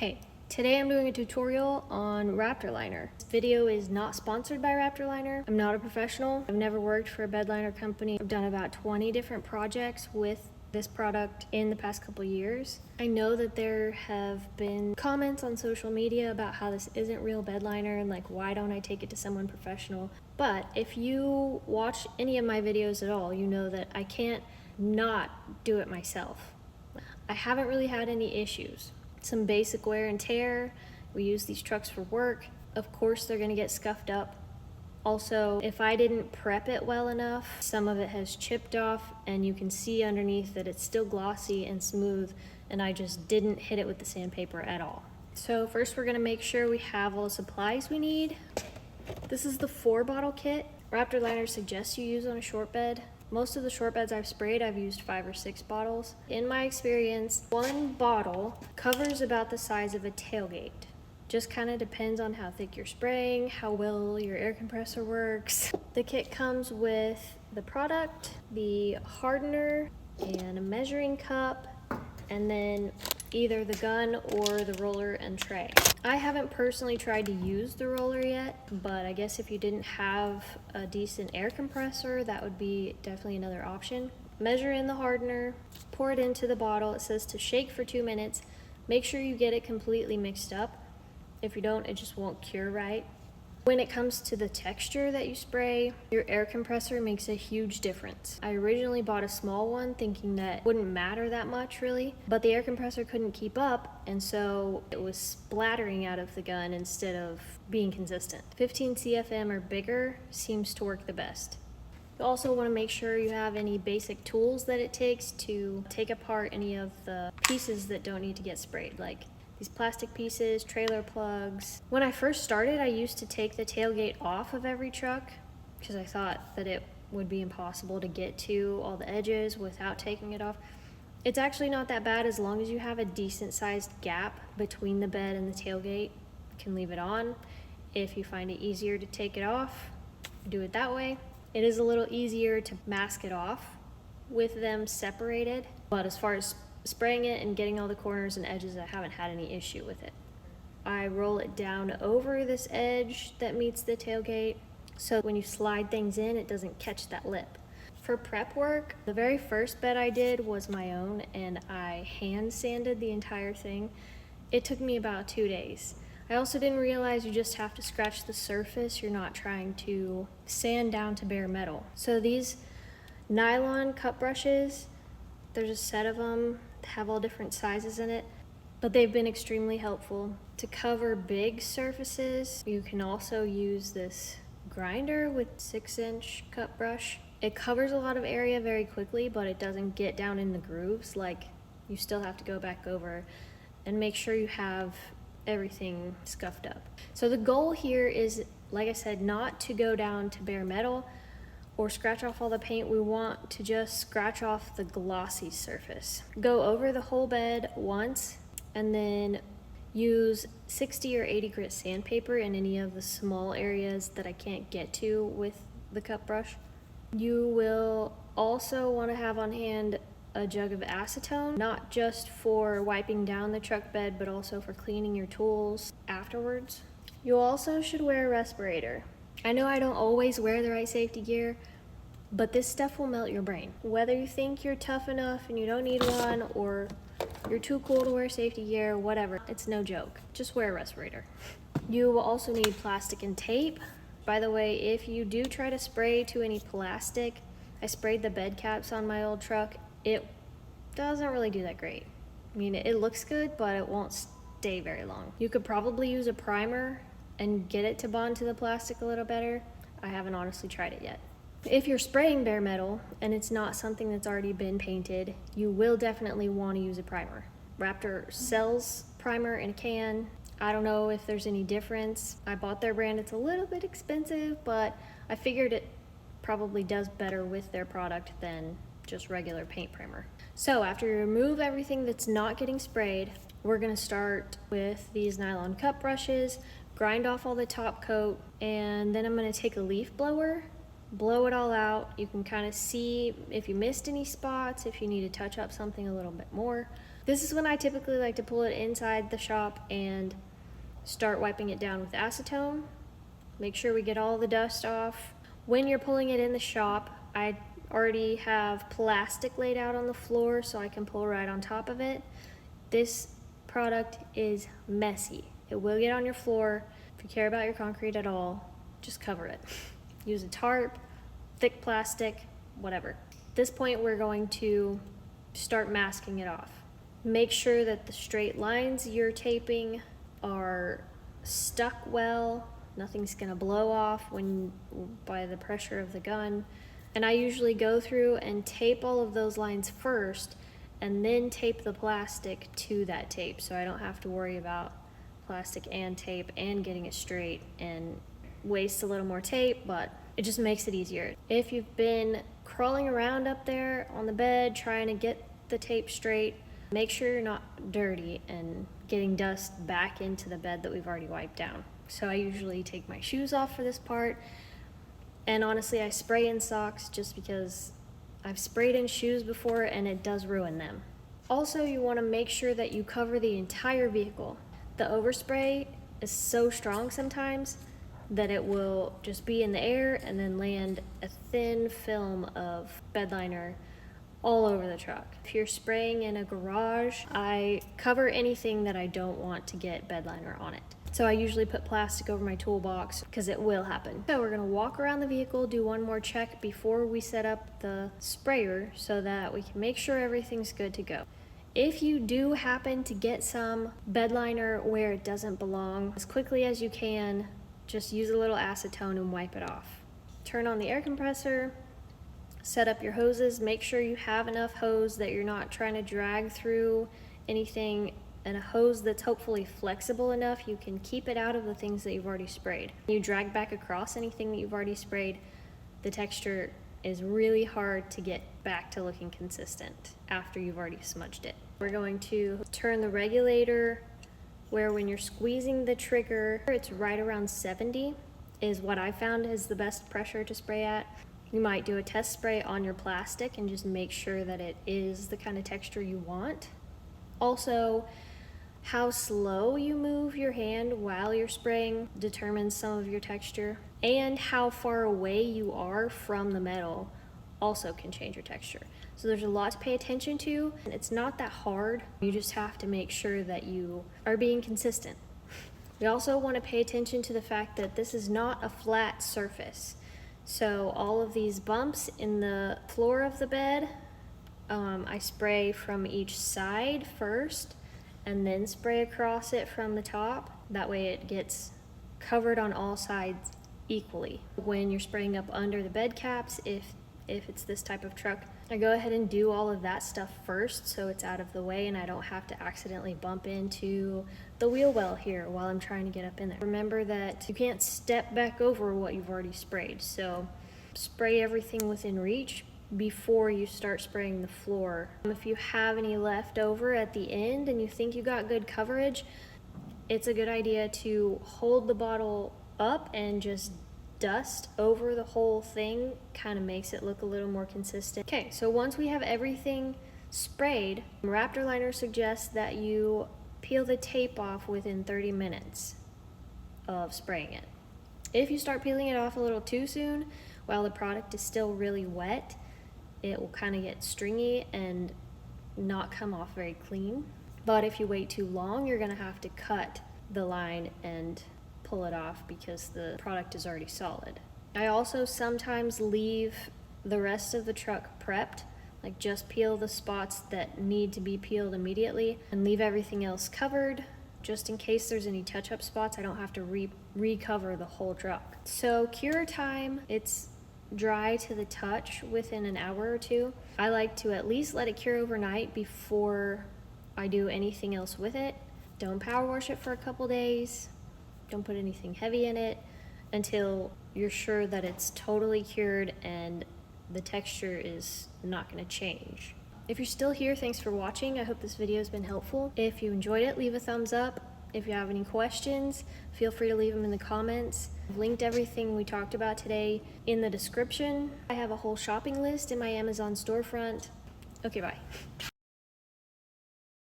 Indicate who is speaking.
Speaker 1: Hey, today I'm doing a tutorial on RaptorLiner. This video is not sponsored by RaptorLiner. I'm not a professional. I've never worked for a bed liner company. I've done about 20 different projects with this product in the past couple years. I know that there have been comments on social media about how this isn't real bed liner and like, why don't I take it to someone professional? But if you watch any of my videos at all, you know that I can't not do it myself. I haven't really had any issues. Some basic wear and tear. We use these trucks for work. Of course, they're gonna get scuffed up. Also, if I didn't prep it well enough, some of it has chipped off and you can see underneath that it's still glossy and smooth, and I just didn't hit it with the sandpaper at all. So first we're gonna make sure we have all the supplies we need. This is the 4-bottle kit. RaptorLiner suggests you use on a short bed. Most of the short beds I've sprayed, I've used 5 or 6 bottles. In my experience, 1 bottle covers about the size of a tailgate. Just kind of depends on how thick you're spraying, how well your air compressor works. The kit comes with the product, the hardener, and a measuring cup, and then either the gun or the roller and tray. I haven't personally tried to use the roller yet, but I guess if you didn't have a decent air compressor, that would be definitely another option. Measure in the hardener, pour it into the bottle. It says to shake for 2 minutes. Make sure you get it completely mixed up. If you don't, it just won't cure right. When it comes to the texture that you spray, your air compressor makes a huge difference. I originally bought a small one thinking that it wouldn't matter that much really, but the air compressor couldn't keep up, and so it was splattering out of the gun instead of being consistent. 15 CFM or bigger seems to work the best. You also want to make sure you have any basic tools that it takes to take apart any of the pieces that don't need to get sprayed, like these plastic pieces, trailer plugs. When I first started, I used to take the tailgate off of every truck because I thought that it would be impossible to get to all the edges without taking it off. It's actually not that bad as long as you have a decent sized gap between the bed and the tailgate. You can leave it on. If you find it easier to take it off, do it that way. It is a little easier to mask it off with them separated, but as far as spraying it and getting all the corners and edges, I haven't had any issue with it. I roll it down over this edge that meets the tailgate, so when you slide things in, it doesn't catch that lip. For prep work, the very first bed I did was my own, and I hand sanded the entire thing. It took me about 2 days. I also didn't realize you just have to scratch the surface. You're not trying to sand down to bare metal. So these nylon cut brushes, there's a set of them, have all different sizes in it, but they've been extremely helpful to cover big surfaces. You can also use this grinder with 6-inch cut brush. It covers a lot of area very quickly, but it doesn't get down in the grooves. Like, you still have to go back over and make sure you have everything scuffed up. So the goal here is, like I said, not to go down to bare metal or scratch off all the paint. We want to just scratch off the glossy surface. Go over the whole bed once and then use 60 or 80 grit sandpaper in any of the small areas that I can't get to with the cut brush. You will also want to have on hand a jug of acetone, not just for wiping down the truck bed, but also for cleaning your tools afterwards. You also should wear a respirator. I know I don't always wear the right safety gear, but this stuff will melt your brain. Whether you think you're tough enough and you don't need one, or you're too cool to wear safety gear, whatever, it's no joke. Just wear a respirator. You will also need plastic and tape. By the way, if you do try to spray to any plastic, I sprayed the bed caps on my old truck. It doesn't really do that great. I mean, it looks good, but it won't stay very long. You could probably use a primer and get it to bond to the plastic a little better. I haven't honestly tried it yet. If you're spraying bare metal and it's not something that's already been painted, you will definitely want to use a primer. Raptor sells primer in a can. I don't know if there's any difference. I bought their brand. It's a little bit expensive, but I figured it probably does better with their product than just regular paint primer. So after you remove everything that's not getting sprayed, we're gonna start with these nylon cut brushes, grind off all the top coat, and then I'm gonna take a leaf blower, blow it all out. You can kind of see if you missed any spots, if you need to touch up something a little bit more. This is when I typically like to pull it inside the shop and start wiping it down with acetone. Make sure we get all the dust off. When you're pulling it in the shop, I already have plastic laid out on the floor so I can pull right on top of it. This product is messy. It will get on your floor. If you care about your concrete at all, just cover it. Use a tarp, thick plastic, whatever. At this point, we're going to start masking it off. Make sure that the straight lines you're taping are stuck well. Nothing's gonna blow off by the pressure of the gun. And I usually go through and tape all of those lines first and then tape the plastic to that tape, so I don't have to worry about plastic and tape and getting it straight and waste a little more tape, but it just makes it easier. If you've been crawling around up there on the bed trying to get the tape straight, make sure you're not dirty and getting dust back into the bed that we've already wiped down. So I usually take my shoes off for this part, and honestly I spray in socks just because I've sprayed in shoes before and it does ruin them. Also, you want to make sure that you cover the entire vehicle. The overspray is so strong sometimes that it will just be in the air and then land a thin film of bed liner all over the truck. If you're spraying in a garage, I cover anything that I don't want to get bed liner on it. So I usually put plastic over my toolbox because it will happen. So we're gonna walk around the vehicle, do one more check before we set up the sprayer so that we can make sure everything's good to go. If you do happen to get some bed liner where it doesn't belong, as quickly as you can, just use a little acetone and wipe it off. Turn on the air compressor, set up your hoses, make sure you have enough hose that you're not trying to drag through anything, and a hose that's hopefully flexible enough you can keep it out of the things that you've already sprayed. When you drag back across anything that you've already sprayed, the texture is really hard to get back to looking consistent after you've already smudged it. We're going to turn the regulator where when you're squeezing the trigger, it's right around 70 is what I found is the best pressure to spray at. You might do a test spray on your plastic and just make sure that it is the kind of texture you want. Also, how slow you move your hand while you're spraying determines some of your texture, and how far away you are from the metal also can change your texture. So there's a lot to pay attention to, and it's not that hard. You just have to make sure that you are being consistent. We also want to pay attention to the fact that this is not a flat surface. So all of these bumps in the floor of the bed, I spray from each side first and then spray across it from the top. That way it gets covered on all sides equally. When you're spraying up under the bed caps, if it's this type of truck, I go ahead and do all of that stuff first so it's out of the way and I don't have to accidentally bump into the wheel well here while I'm trying to get up in there. Remember that you can't step back over what you've already sprayed, so spray everything within reach before you start spraying the floor. If you have any left over at the end and you think you got good coverage, it's a good idea to hold the bottle up and just dust over the whole thing. Kind of makes it look a little more consistent. Okay, so once we have everything sprayed, RaptorLiner suggests that you peel the tape off within 30 minutes of spraying it. If you start peeling it off a little too soon while the product is still really wet, it will kind of get stringy and not come off very clean. But if you wait too long, you're gonna have to cut the line and pull it off because the product is already solid. I also sometimes leave the rest of the truck prepped, like just peel the spots that need to be peeled immediately and leave everything else covered just in case there's any touch-up spots. I don't have to recover the whole truck. So cure time, it's dry to the touch within an hour or two. I like to at least let it cure overnight before I do anything else with it. Don't power wash it for a couple days. Don't put anything heavy in it until you're sure that it's totally cured and the texture is not going to change. If you're still here, thanks for watching. I hope this video has been helpful. If you enjoyed it, leave a thumbs up. If you have any questions, feel free to leave them in the comments. I've linked everything we talked about today in the description. I have a whole shopping list in my Amazon storefront. Okay, bye.